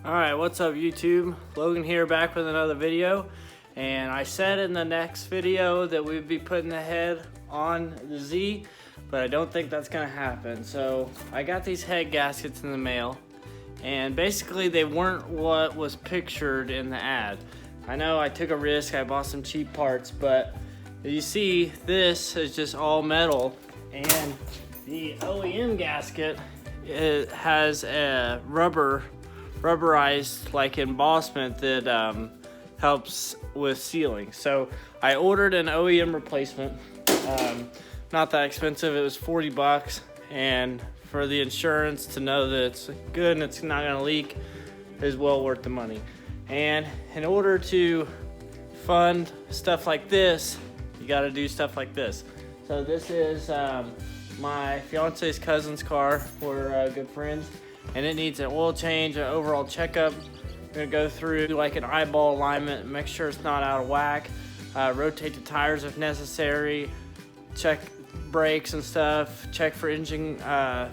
Alright, what's up YouTube? Logan here, back with another video. And I said in the next video that we'd be putting the head on the Z, but I don't think that's gonna happen. So I got these head gaskets in the mail, and basically they weren't what was pictured in the ad. I know I took a risk, I bought some cheap parts, but you see this is just all metal, and the OEM gasket, it has a rubberized like embossment that helps with sealing. So I ordered an OEM replacement, not that expensive, it was 40 bucks, and for the insurance to know that it's good and it's not gonna leak is well worth the money. And in order to fund stuff like this, you gotta do stuff like this. So this is my fiance's cousin's car. We're good friends, and it needs an oil change, an overall checkup. I'm gonna go through like an eyeball alignment, make sure it's not out of whack, rotate the tires if necessary, check brakes and stuff, check for engine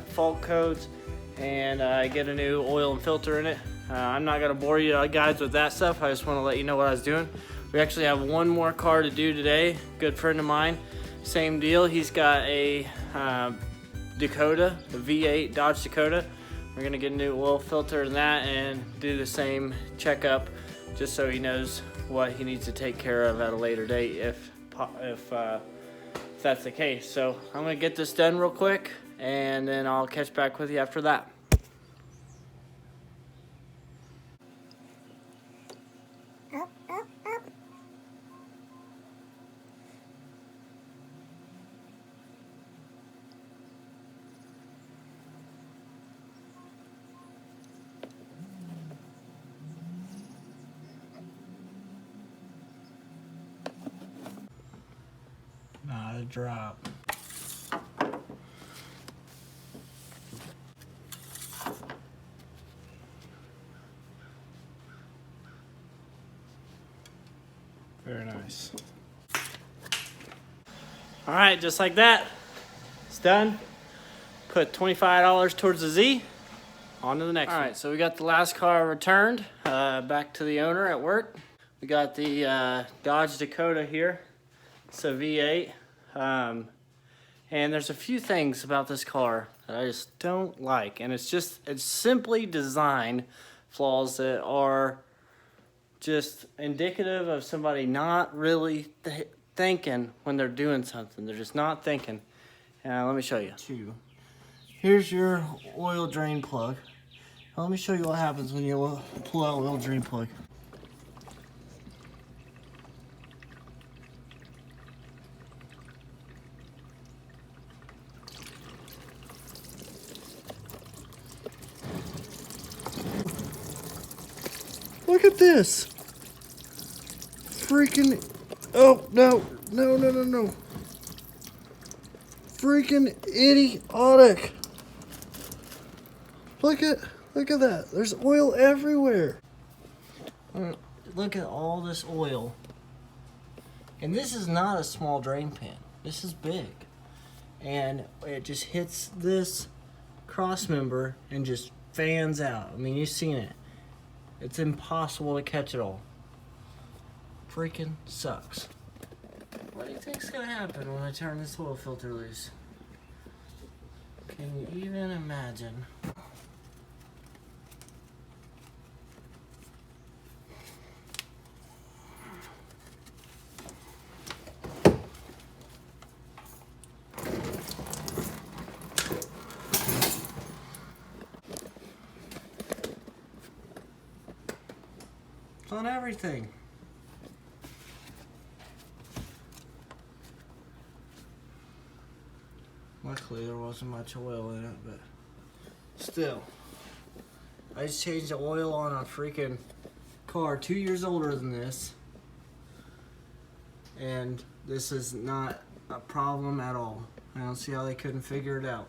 fault codes, and get a new oil and filter in it. I'm not gonna bore you guys with that stuff. I just wanna let you know what I was doing. We actually have one more car to do today. Good friend of mine, same deal. He's got a Dakota, the V8 Dodge Dakota. We're gonna get a new oil filter in that and do the same checkup, just so he knows what he needs to take care of at a later date if that's the case. So I'm gonna get this done real quick, and then I'll catch back with you after that. Not a drop. Very nice. All right, just like that, it's done. Put $25 towards the Z. On to the next one. All right, so we got the last car returned, back to the owner at work. We got the Dodge Dakota here. It's a V8. And there's a few things about this car that I just don't like, and it's simply design flaws that are just indicative of somebody not really thinking when they're doing something. They're just not thinking. Let me show you. Here's your oil drain plug. Now let me show you what happens when you pull out oil drain plug. Look at this. Freaking, oh, no. Freaking idiotic. Look at that. There's oil everywhere. Look at all this oil. And this is not a small drain pan. This is big. And it just hits this cross member and just fans out. I mean, you've seen it. It's impossible to catch it all. Freaking sucks. What do you think's gonna happen when I turn this oil filter loose? Can you even imagine? It's on everything. Luckily there wasn't much oil in it, but still. I just changed the oil on a freaking car 2 years older than this, and this is not a problem at all. I don't see how they couldn't figure it out.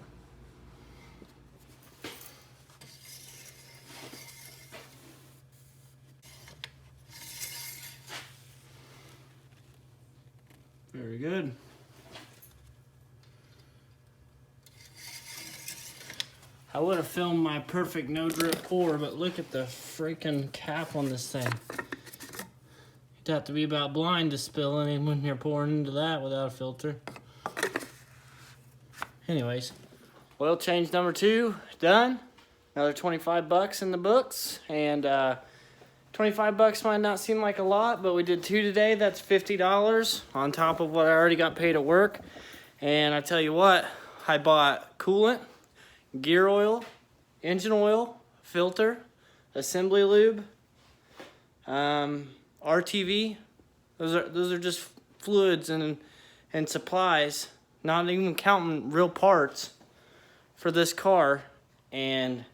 Very good. I would have filmed my perfect no drip pour, but look at the freaking cap on this thing. You'd have to be about blind to spill any when you're pouring into that without a filter. Anyways, oil change number 2 done. Another 25 bucks in the books, and 25 bucks might not seem like a lot, but we did 2 today. That's $50 on top of what I already got paid at work. And I tell you what, I bought coolant, gear oil, engine oil, filter, assembly lube, RTV. Those are just fluids and supplies, not even counting real parts for this car. And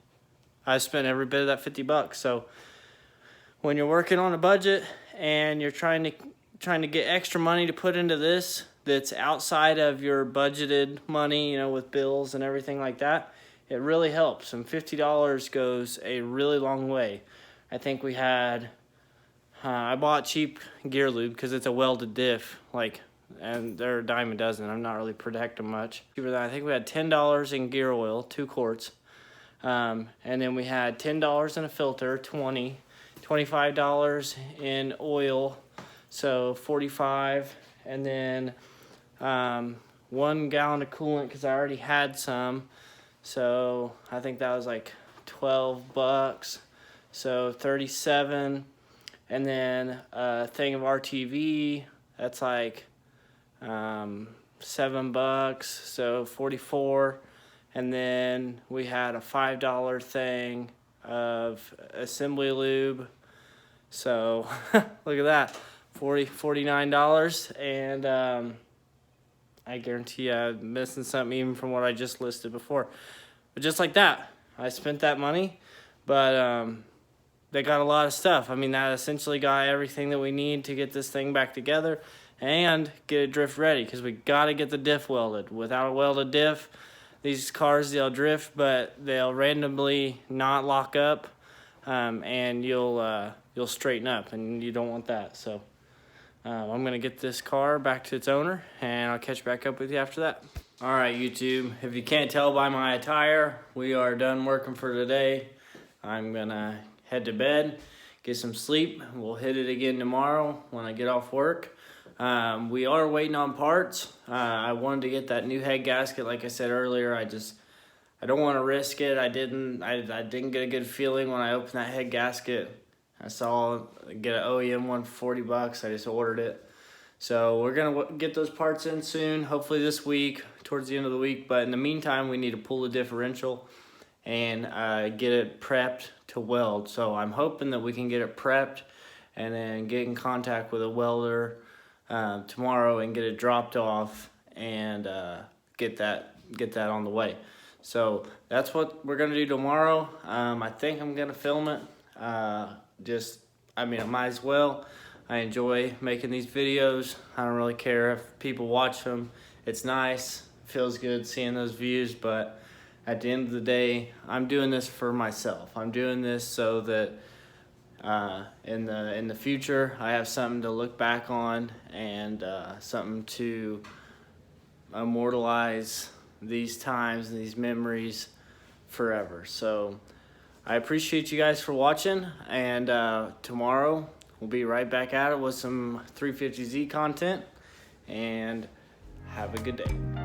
I spent every bit of that 50 bucks. So when you're working on a budget and you're trying to get extra money to put into this that's outside of your budgeted money, you know, with bills and everything like that, it really helps. And $50 goes a really long way. I think we had, I bought cheap gear lube because it's a welded diff, and they're a dime a dozen. I'm not really protecting much. Cheaper than that. I think we had $10 in gear oil, 2 quarts. And then we had $10 in a filter, 20, $25 in oil, so 45, and then 1 gallon of coolant because I already had some, so I think that was like 12 bucks, so 37, and then a thing of RTV, that's like 7 bucks, so 44. And then we had a $5 thing of assembly lube. So look at that, $49. And I guarantee you I'm missing something even from what I just listed before. But just like that, I spent that money, but they got a lot of stuff. I mean, that essentially got everything that we need to get this thing back together and get it drift ready, because we got to get the diff welded. Without a welded diff, these cars, they'll drift, but they'll randomly not lock up, and you'll straighten up, and you don't want that. So I'm gonna get this car back to its owner, and I'll catch back up with you after that. All right, YouTube, if you can't tell by my attire, we are done working for today. I'm gonna head to bed, get some sleep. We'll hit it again tomorrow when I get off work. We are waiting on parts. I wanted to get that new head gasket, like I said earlier. I don't want to risk it. I didn't get a good feeling when I opened that head gasket. I saw get an OEM one for 40 bucks. I just ordered it. So we're gonna get those parts in soon, hopefully this week, towards the end of the week. But in the meantime, we need to pull the differential and get it prepped to weld. So I'm hoping that we can get it prepped and then get in contact with a welder tomorrow and get it dropped off and get that on the way. So that's what we're gonna do tomorrow. I think I'm gonna film it. I might as well. I enjoy making these videos. I don't really care if people watch them. It's nice, feels good seeing those views, but at the end of the day, I'm doing this for myself. I'm doing this so that in the future, I have something to look back on and something to immortalize these times and these memories forever. So I appreciate you guys for watching, and tomorrow we'll be right back at it with some 350Z content, and have a good day.